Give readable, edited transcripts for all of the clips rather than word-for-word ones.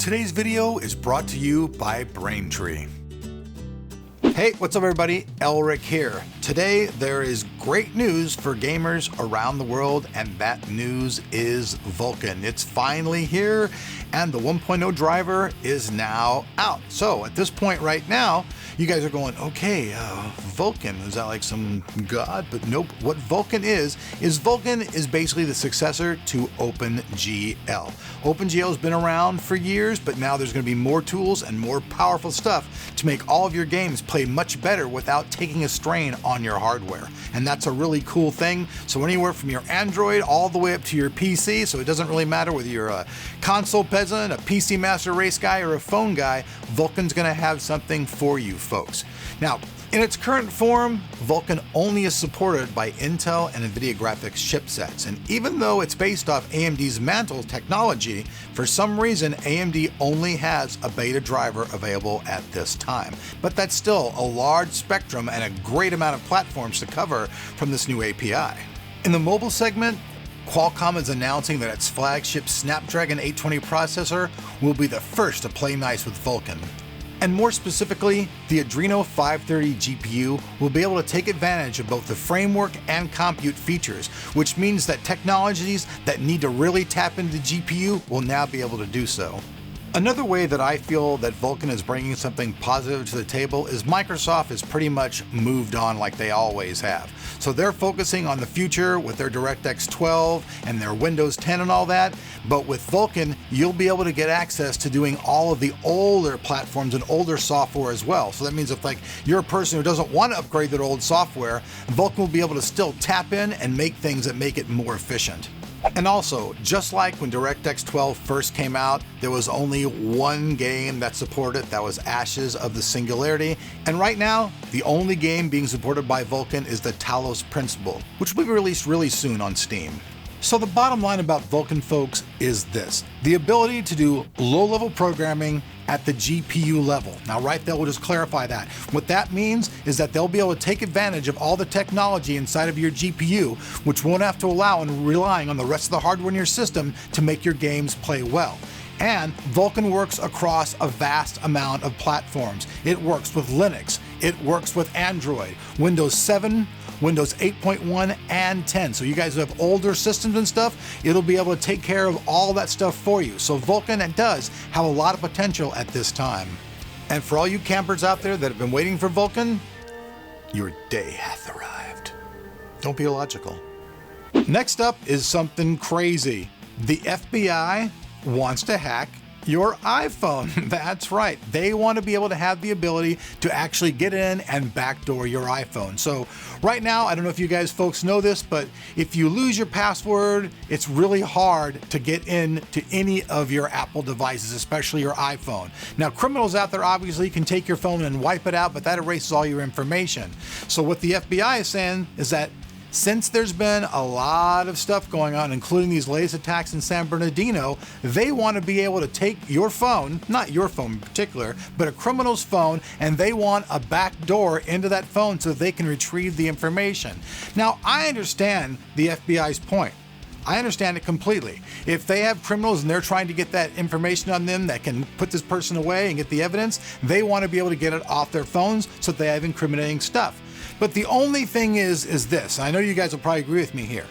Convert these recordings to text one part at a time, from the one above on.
Today's video is brought to you by Braintree. Hey, what's up everybody? Elric here. Today there is great news for gamers around the world, and that news is Vulkan. It's finally here and the 1.0 driver is now out. So at this point right now, you guys are going, okay, Vulkan, is that like some god? But nope, what Vulkan is Vulkan is basically the successor to OpenGL. OpenGL has been around for years, but now there's gonna be more tools and more powerful stuff to make all of your games play much better without taking a strain on your hardware. And that's a really cool thing. So anywhere from your Android all the way up to your PC, so it doesn't really matter whether you're a console peasant, a PC master race guy, or a phone guy, Vulkan's gonna have something for you folks. Now, in its current form, Vulkan only is supported by Intel and NVIDIA graphics chipsets, and even though it's based off AMD's Mattel technology, for some reason AMD only has a beta driver available at this time. But that's still a large spectrum and a great amount of platforms to cover from this new API. In the mobile segment, Qualcomm is announcing that its flagship Snapdragon 820 processor will be the first to play nice with Vulkan. And more specifically, the Adreno 530 GPU will be able to take advantage of both the framework and compute features, which means that technologies that need to really tap into the GPU will now be able to do so. Another way that I feel that Vulkan is bringing something positive to the table is Microsoft has pretty much moved on like they always have. So they're focusing on the future with their DirectX 12 and their Windows 10 and all that, but with Vulkan, you'll be able to get access to doing all of the older platforms and older software as well. So that means if like you're a person who doesn't want to upgrade their old software, Vulkan will be able to still tap in and make things that make it more efficient. And also, just like when DirectX 12 first came out, there was only one game that supported it, that was Ashes of the Singularity. And right now, the only game being supported by Vulkan is the Talos Principle, which will be released really soon on Steam. So the bottom line about Vulkan, folks, is this: the ability to do low-level programming at the GPU level. Now, right there, we'll just clarify that. What that means is that they'll be able to take advantage of all the technology inside of your GPU, which won't have to allow and relying on the rest of the hardware in your system to make your games play well. And Vulkan works across a vast amount of platforms. It works with Linux, it works with Android, Windows 7, Windows 8.1 and 10. So you guys who have older systems and stuff, it'll be able to take care of all that stuff for you. So Vulkan, it does have a lot of potential at this time. And for all you campers out there that have been waiting for Vulkan, your day hath arrived. Don't be illogical. Next up is something crazy. The FBI wants to hack your iPhone. That's right. They want to be able to have the ability to actually get in and backdoor your iPhone. So right now, I don't know if you guys folks know this, but if you lose your password, it's really hard to get into any of your Apple devices, especially your iPhone. Now, criminals out there obviously can take your phone and wipe it out, but that erases all your information. So what the FBI is saying is that since there's been a lot of stuff going on, including these latest attacks in San Bernardino, they want to be able to take your phone, not your phone in particular, but a criminal's phone, and they want a back door into that phone so they can retrieve the information. Now, I understand the FBI's point. I understand it completely. If they have criminals and they're trying to get that information on them that can put this person away and get the evidence, they want to be able to get it off their phones so that they have incriminating stuff. But the only thing is this, I know you guys will probably agree with me here.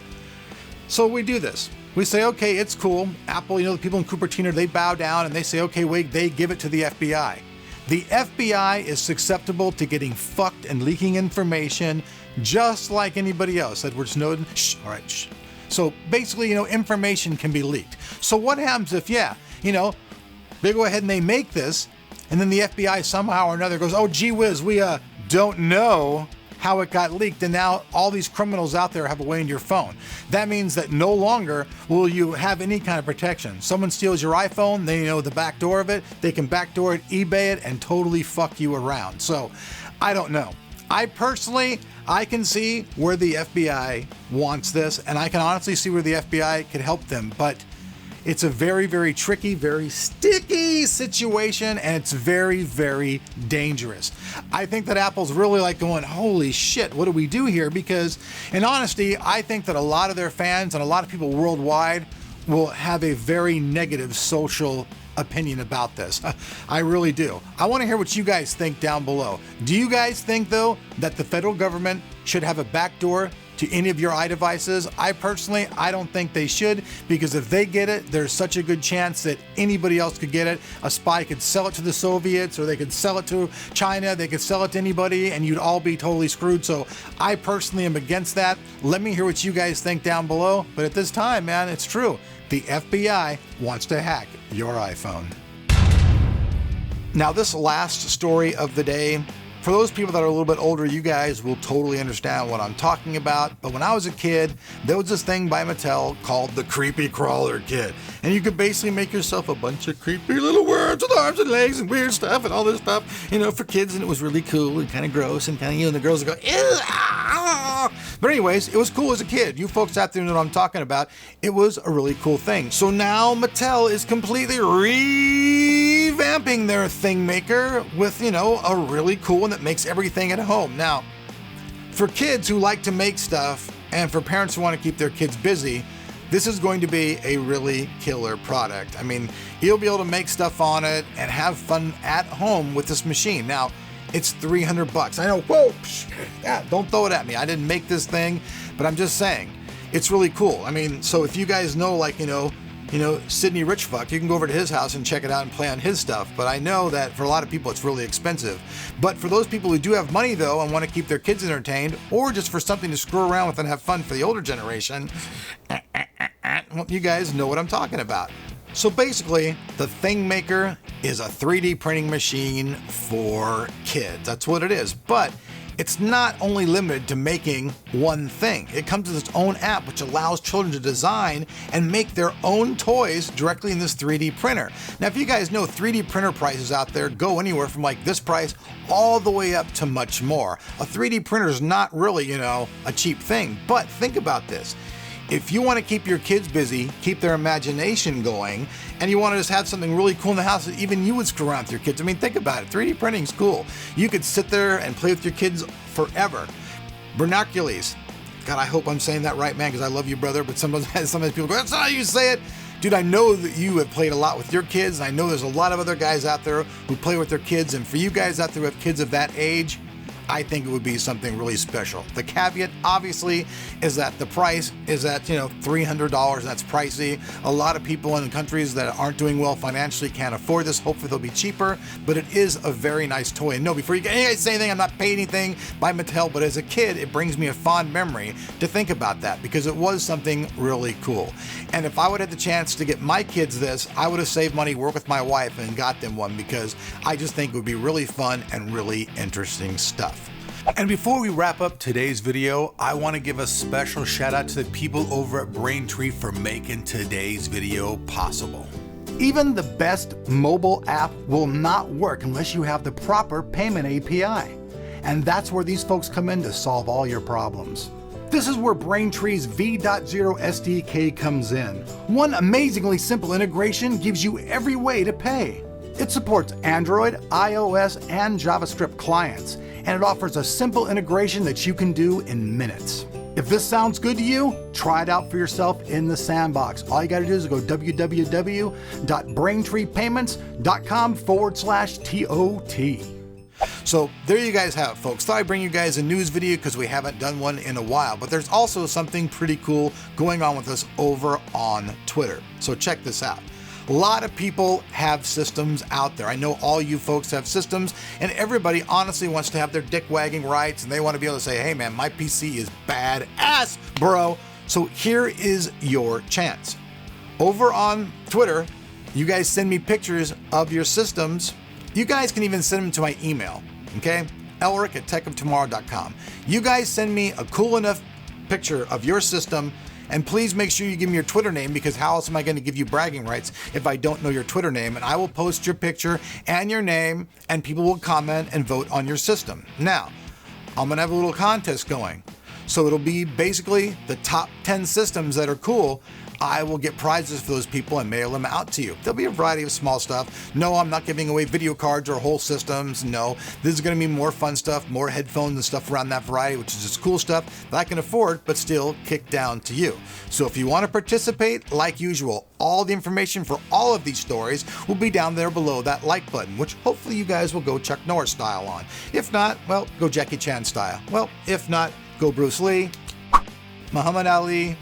So we do this. We say, okay, it's cool. Apple, the people in Cupertino, they bow down and they say, okay, wait, they give it to the FBI. The FBI is susceptible to getting fucked and leaking information just like anybody else. Edward Snowden, shh, all right, shh. So basically, information can be leaked. So what happens if, they go ahead and they make this, and then the FBI somehow or another goes, oh, gee whiz, we don't know how it got leaked, and now all these criminals out there have a way into your phone. That means that no longer will you have any kind of protection. Someone steals your iPhone, they know the back door of it, they can backdoor it, eBay it, and totally fuck you around. So I don't know. I can see where the FBI wants this, and I can honestly see where the FBI could help them, but it's a very, very tricky, very sticky situation, and it's very, very dangerous. I think that Apple's really like going, holy shit, what do we do here? Because in honesty, I think that a lot of their fans and a lot of people worldwide will have a very negative social opinion about this. I really do. I want to hear what you guys think down below. Do you guys think, though, that the federal government should have a backdoor to any of your iDevices? I personally, I don't think they should, because if they get it, there's such a good chance that anybody else could get it. A spy could sell it to the Soviets, or they could sell it to China, they could sell it to anybody, and you'd all be totally screwed. So I personally am against that. Let me hear what you guys think down below. But at this time, man, it's true. The FBI wants to hack your iPhone. Now, this last story of the day, for those people that are a little bit older, you guys will totally understand what I'm talking about. But when I was a kid, there was this thing by Mattel called the Creepy Crawler Kit. And you could basically make yourself a bunch of creepy little worms with arms and legs and weird stuff and all this stuff, you know, for kids. And it was really cool and kind of gross and kind of, you know, the girls would go, ew, ah. But anyways, it was cool as a kid. You folks out there know what I'm talking about. It was a really cool thing. So now Mattel is completely revamping their ThingMaker with, you know, a really cool one that makes everything at home. Now, for kids who like to make stuff and for parents who want to keep their kids busy, this is going to be a really killer product. I mean, you'll be able to make stuff on it and have fun at home with this machine. Now, it's $300. I know, whoa, yeah, don't throw it at me. I didn't make this thing, but I'm just saying, it's really cool. I mean, so if you guys know, like, you know, Sydney Richfuck, you can go over to his house and check it out and play on his stuff. But I know that for a lot of people, it's really expensive. But for those people who do have money, though, and want to keep their kids entertained, or just for something to screw around with and have fun for the older generation, well, you guys know what I'm talking about. So basically, the ThingMaker is a 3D printing machine for kids. That's what it is. But it's not only limited to making one thing. It comes with its own app, which allows children to design and make their own toys directly in this 3D printer. Now, if you guys know, 3D printer prices out there go anywhere from like this price all the way up to much more. A 3D printer is not really, you know, a cheap thing. But think about this. If you want to keep your kids busy, keep their imagination going, and you want to just have something really cool in the house that even you would screw around with your kids. I mean, think about it. 3D printing's cool. You could sit there and play with your kids forever. Binoculars. God, I hope I'm saying that right, man, because I love you, brother, but sometimes people go, that's not how you say it. Dude, I know that you have played a lot with your kids, and I know there's a lot of other guys out there who play with their kids, and for you guys out there who have kids of that age, I think it would be something really special. The caveat, obviously, is that the price is at, you know, $300. That's pricey. A lot of people in countries that aren't doing well financially can't afford this. Hopefully they'll be cheaper, but it is a very nice toy. And no, before you guys say anything, I'm not paying anything by Mattel, but as a kid, it brings me a fond memory to think about that because it was something really cool. And if I would have the chance to get my kids this, I would have saved money, worked with my wife, and got them one because I just think it would be really fun and really interesting stuff. And before we wrap up today's video, I want to give a special shout out to the people over at Braintree for making today's video possible. Even the best mobile app will not work unless you have the proper payment API. And that's where these folks come in to solve all your problems. This is where Braintree's V.0 SDK comes in. One amazingly simple integration gives you every way to pay. It supports Android, iOS, and JavaScript clients, and it offers a simple integration that you can do in minutes. If this sounds good to you, try it out for yourself in the sandbox. All you gotta do is go www.braintreepayments.com/TOT. So there you guys have it, folks. Thought I'd bring you guys a news video because we haven't done one in a while, but there's also something pretty cool going on with us over on Twitter. So check this out. A lot of people have systems out there. I know all you folks have systems, and everybody honestly wants to have their dick wagging rights, and they want to be able to say, hey man, my PC is badass, bro. So here is your chance. Over on Twitter, you guys send me pictures of your systems. You guys can even send them to my email, okay? elric@techoftomorrow.com. You guys send me a cool enough picture of your system, and please make sure you give me your Twitter name, because how else am I going to give you bragging rights if I don't know your Twitter name? And I will post your picture and your name, and people will comment and vote on your system. Now, I'm going to have a little contest going. So it'll be basically the top 10 systems that are cool. I will get prizes for those people and mail them out to you. There'll be a variety of small stuff. No, I'm not giving away video cards or whole systems. No, this is going to be more fun stuff, more headphones and stuff around that variety, which is just cool stuff that I can afford, but still kick down to you. So if you want to participate, like usual, all the information for all of these stories will be down there below that like button, which hopefully you guys will go Chuck Norris style on. If not, well, go Jackie Chan style. Well, if not, go Bruce Lee, Muhammad Ali,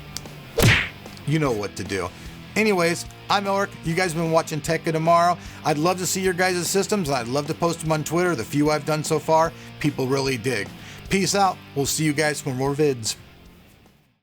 you know what to do. Anyways, I'm Elric. You guys have been watching Tech of Tomorrow. I'd love to see your guys' systems, and I'd love to post them on Twitter. The few I've done so far, people really dig. Peace out. We'll see you guys for more vids.